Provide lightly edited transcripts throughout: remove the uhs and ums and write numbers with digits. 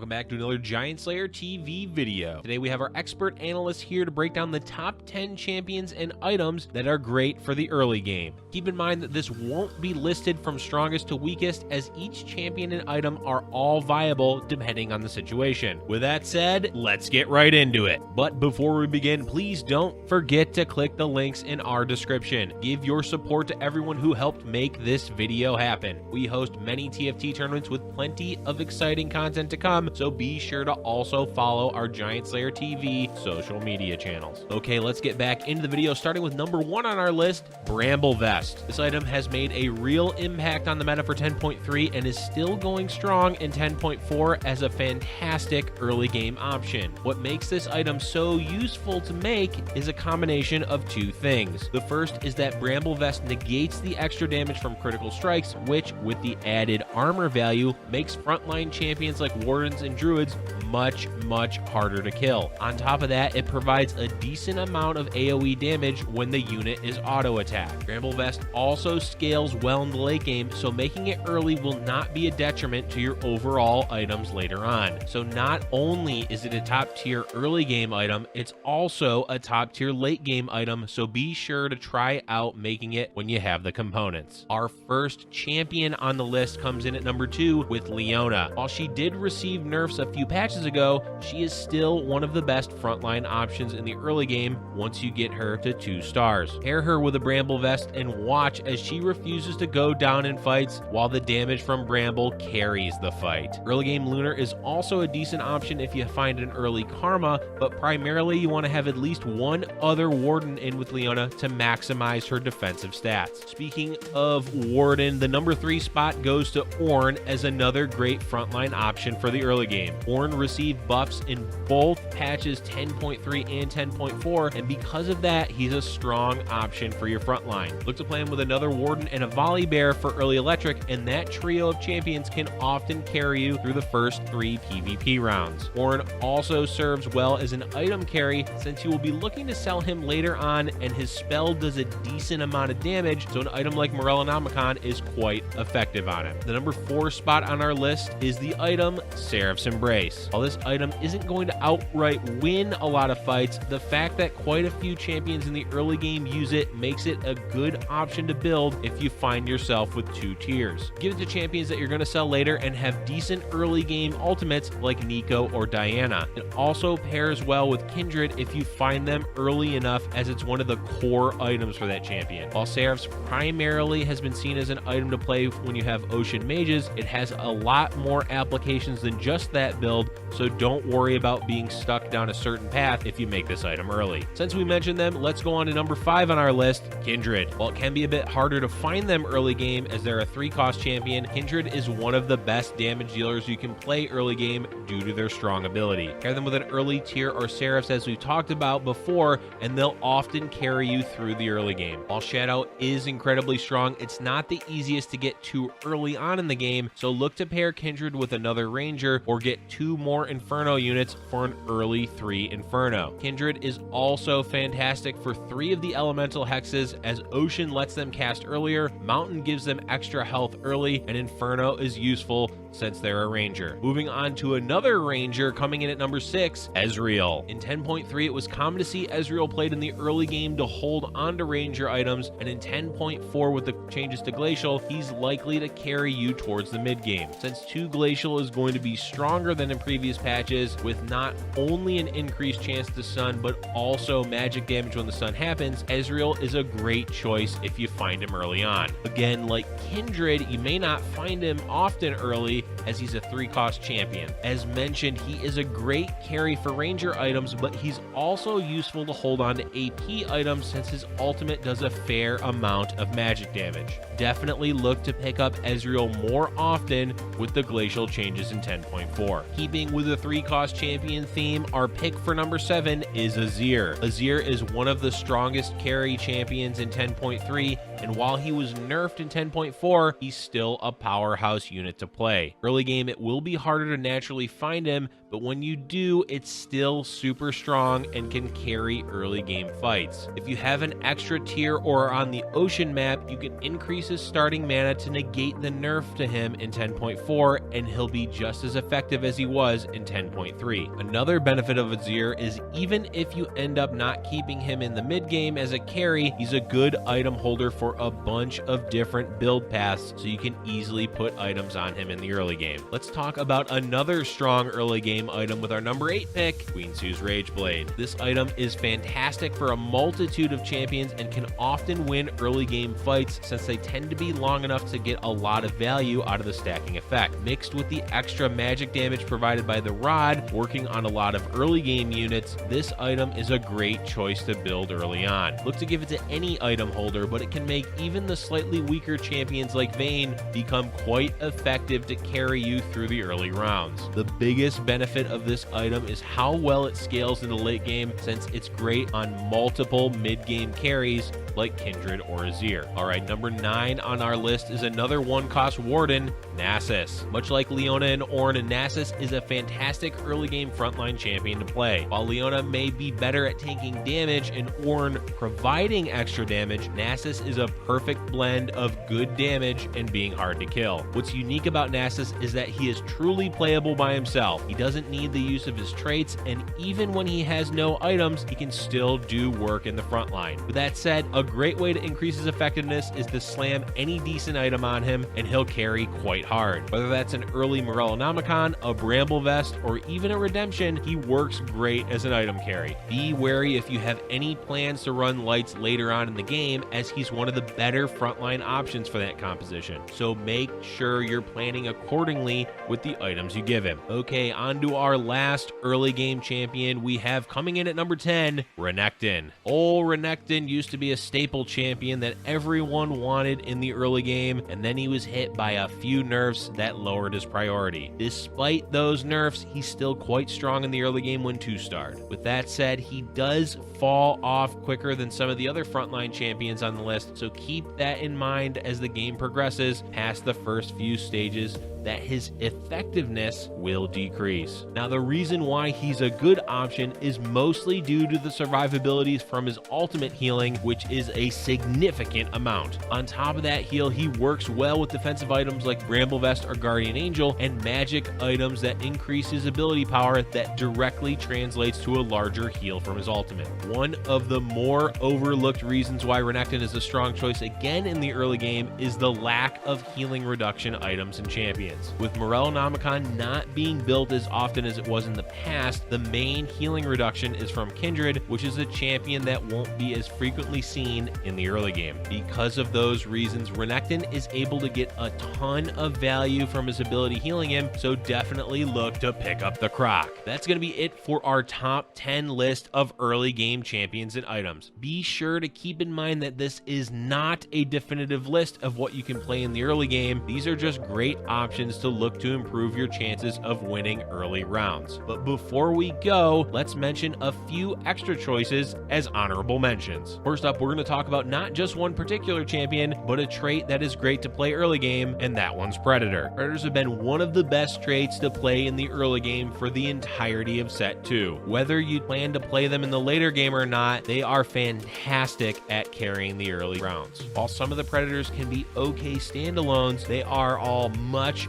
welcome back to another Giant Slayer TV video. Today we have our expert analyst here to break down the top 10 champions and items that are great for the early game. Keep in mind that this won't be listed from strongest to weakest, as each champion and item are all viable depending on the situation. With that said, let's get right into it. But before we begin, please don't forget to click the links in our description. Give your support to everyone who helped make this video happen. We host many TFT tournaments with plenty of exciting content to come, so be sure to also follow our Giant Slayer TV social media channels. Okay, let's get back into the video, starting with number 1 on our list, Bramble Vest. This item has made a real impact on the meta for 10.3 and is still going strong in 10.4 as a fantastic early game option. What makes this item so useful to make is a combination of two things. The first is that Bramble Vest negates the extra damage from critical strikes, which, with the added armor value, makes frontline champions like wardens and druids much harder to kill. On top of that, it provides a decent amount of AoE damage when the unit is auto attacked. Bramble Vest also scales well in the late game, so making it early will not be a detriment to your overall items later on. So not only is it a top tier early game item, it's also a top tier late game item, so be sure to try out making it when you have the components. Our first champion on the list comes in at number 2 with Leona. While she did receive nerfs a few patches ago, she is still one of the best frontline options in the early game once you get her to 2 stars. Pair her with a Bramble Vest and watch as she refuses to go down in fights while the damage from Bramble carries the fight. Early game Lunar is also a decent option if you find an early Karma, but primarily you want to have at least one other Warden in with Leona to maximize her defensive stats. Speaking of Warden, the number 3 spot goes to Orin as another great frontline option for the early game. Orin received buffs in both patches 10.3 and 10.4, and because of that, he's a strong option for your frontline. Look to play him with another Warden and a Volley Bear for early electric, and that trio of champions can often carry you through the first 3 PvP rounds. Orin also serves well as an item carry, since you will be looking to sell him later on, and his spell does a decent amount of damage, so an item like Morellonomicon is quite effective on him. The number 4 spot on our list is the item Serifs Embrace. While this item isn't going to outright win a lot of fights, the fact that quite a few champions in the early game use it makes it a good option to build if you find yourself with 2 tiers. Give it to champions that you're going to sell later and have decent early game ultimates like Nico or Diana. It also pairs well with Kindred if you find them early enough, as it's one of the core items for that champion. While Serifs primarily has been seen as an item to play when you have Ocean Mages, it has a lot more applications than just that build, so don't worry about being stuck down a certain path if you make this item early. Since we mentioned them, let's go on to number 5 on our list, Kindred. While it can be a bit harder to find them early game as they're a 3-cost champion, Kindred is one of the best damage dealers you can play early game due to their strong ability. Pair them with an early tier or Serifs, as we've talked about before, and they'll often carry you through the early game. While Shadow is incredibly strong, it's not the easiest to get too early on in the game, so look to pair Kindred with another Ranger or get 2 more Inferno units for an early 3 Inferno. Kindred is also fantastic for 3 of the elemental hexes, as Ocean lets them cast earlier, Mountain gives them extra health early, and Inferno is useful since they're a Ranger. Moving on to another Ranger coming in at number 6, Ezreal. In 10.3, it was common to see Ezreal played in the early game to hold on to Ranger items, and in 10.4 with the changes to Glacial, he's likely to carry you towards the mid game. Since 2 Glacial is going to be stronger than in previous patches, with not only an increased chance to stun, but also magic damage when the stun happens, Ezreal is a great choice if you find him early on. Again, like Kindred, you may not find him often early, as he's a 3-cost champion. As mentioned, he is a great carry for Ranger items, but he's also useful to hold on to AP items since his ultimate does a fair amount of magic damage. Definitely look to pick up Ezreal more often with the Glacial changes in 10.4. Keeping with the 3-cost champion theme, our pick for number 7 is Azir. Azir is one of the strongest carry champions in 10.3, and while he was nerfed in 10.4, he's still a powerhouse unit to play. Early game, it will be harder to naturally find him, but when you do, it's still super strong and can carry early game fights. If you have an extra tier or are on the ocean map, you can increase his starting mana to negate the nerf to him in 10.4, and he'll be just as effective as he was in 10.3. Another benefit of Azir is even if you end up not keeping him in the mid game as a carry, he's a good item holder for a bunch of different build paths, so you can easily put items on him in the early game. Let's talk about another strong early game item with our number 8 pick, Queen Sue's Rageblade. This item is fantastic for a multitude of champions and can often win early game fights since they tend to be long enough to get a lot of value out of the stacking effect. Mixed with the extra magic damage provided by the rod, working on a lot of early game units, this item is a great choice to build early on. Look to give it to any item holder, but it can make even the slightly weaker champions like Vayne become quite effective to carry you through the early rounds. The biggest benefit of this item is how well it scales in the late game, since it's great on multiple mid-game carries like Kindred or Azir. Alright, number 9 on our list is another one-cost warden, Nasus. Much like Leona and Orin, Nasus is a fantastic early game frontline champion to play. While Leona may be better at taking damage and Orin providing extra damage, Nasus is a perfect blend of good damage and being hard to kill. What's unique about Nasus is that he is truly playable by himself. He doesn't need the use of his traits, and even when he has no items, he can still do work in the front line. With that said, a great way to increase his effectiveness is to slam any decent item on him, and he'll carry quite hard. Whether that's an early Morellonomicon, a Bramble Vest, or even a Redemption, he works great as an item carry. Be wary if you have any plans to run lights later on in the game, as he's one of the better frontline options for that composition. So make sure you're planning accordingly with the items you give him. Okay, on to our last early game champion we have coming in at number 10, Renekton. Old Renekton used to be a staple champion that everyone wanted in the early game, and then he was hit by a few nerfs that lowered his priority. Despite those nerfs, he's still quite strong in the early game when 2-starred. With that said, he does fall off quicker than some of the other frontline champions on the list, so keep that in mind as the game progresses past the first few stages, that his effectiveness will decrease. Now, the reason why he's a good option is mostly due to the survivabilities from his ultimate healing, which is a significant amount. On top of that heal, he works well with defensive items like Bramble Vest or Guardian Angel, and magic items that increase his ability power that directly translates to a larger heal from his ultimate. One of the more overlooked reasons why Renekton is a strong choice again in the early game is the lack of healing reduction items and champions. With Morellonomicon not being built as often as it was in the past, the main healing reduction is from Kindred, which is a champion that won't be as frequently seen in the early game. Because of those reasons, Renekton is able to get a ton of value from his ability healing him, so definitely look to pick up the croc. That's going to be it for our top 10 list of early game champions and items. Be sure to keep in mind that this is not a definitive list of what you can play in the early game. These are just great options to look to improve your chances of winning early rounds. But before we go, let's mention a few extra choices as honorable mentions. First up, we're going to talk about not just one particular champion, but a trait that is great to play early game, and that one's Predator. Predators have been one of the best traits to play in the early game for the entirety of Set 2. Whether you plan to play them in the later game or not, they are fantastic at carrying the early rounds. While some of the Predators can be okay standalones, they are all much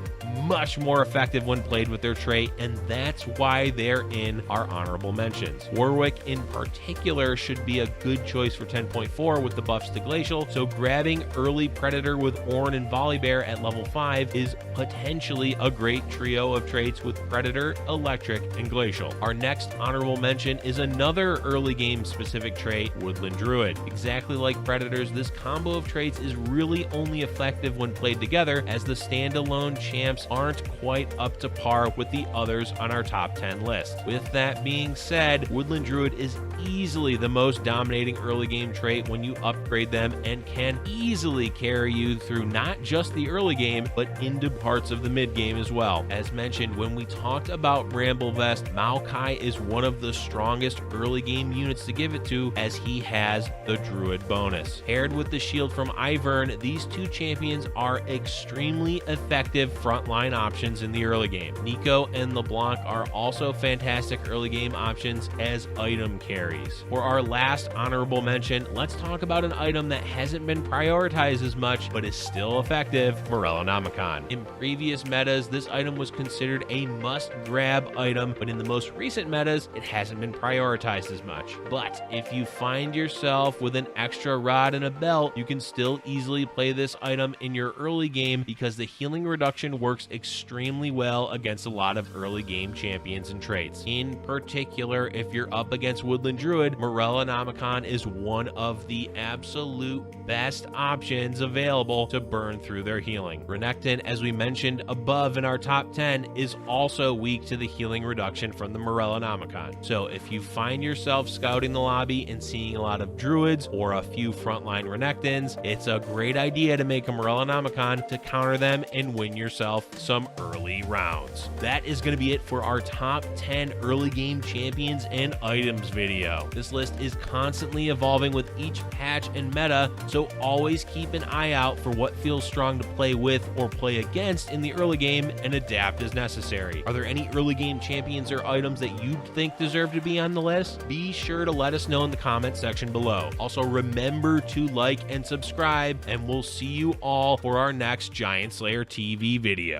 more effective when played with their trait, and that's why they're in our honorable mentions. Warwick in particular should be a good choice for 10.4 with the buffs to Glacial, so grabbing early Predator with Orin and Volibear at level 5 is potentially a great trio of traits with Predator, Electric, and Glacial. Our next honorable mention is another early game specific trait, Woodland Druid. Exactly like Predators, this combo of traits is really only effective when played together, as the standalone champs aren't quite up to par with the others on our top 10 list. With that being said, Woodland Druid is easily the most dominating early game trait when you upgrade them, and can easily carry you through not just the early game, but into parts of the mid game as well. As mentioned, when we talked about Bramble Vest, Maokai is one of the strongest early game units to give it to, as he has the Druid bonus. Paired with the shield from Ivern, these two champions are extremely effective front frontline options in the early game. Nico and LeBlanc are also fantastic early game options as item carries. For our last honorable mention, let's talk about an item that hasn't been prioritized as much, but is still effective: Morellonomicon. In previous metas, this item was considered a must-grab item, but in the most recent metas, it hasn't been prioritized as much. But if you find yourself with an extra rod and a belt, you can still easily play this item in your early game because the healing reduction works extremely well against a lot of early game champions and traits. In particular, if you're up against Woodland Druid, Morellonomicon is one of the absolute best options available to burn through their healing. Renekton, as we mentioned above in our top 10, is also weak to the healing reduction from the Morellonomicon. So if you find yourself scouting the lobby and seeing a lot of Druids or a few frontline Renektons, it's a great idea to make a Morellonomicon to counter them and win yourself some early rounds. That is going to be it for our top 10 early game champions and items video. This list is constantly evolving with each patch and meta, so always keep an eye out for what feels strong to play with or play against in the early game and adapt as necessary. Are there any early game champions or items that you think deserve to be on the list? Be sure to let us know in the comment section below. Also, remember to like and subscribe, and we'll see you all for our next Giant Slayer TV video.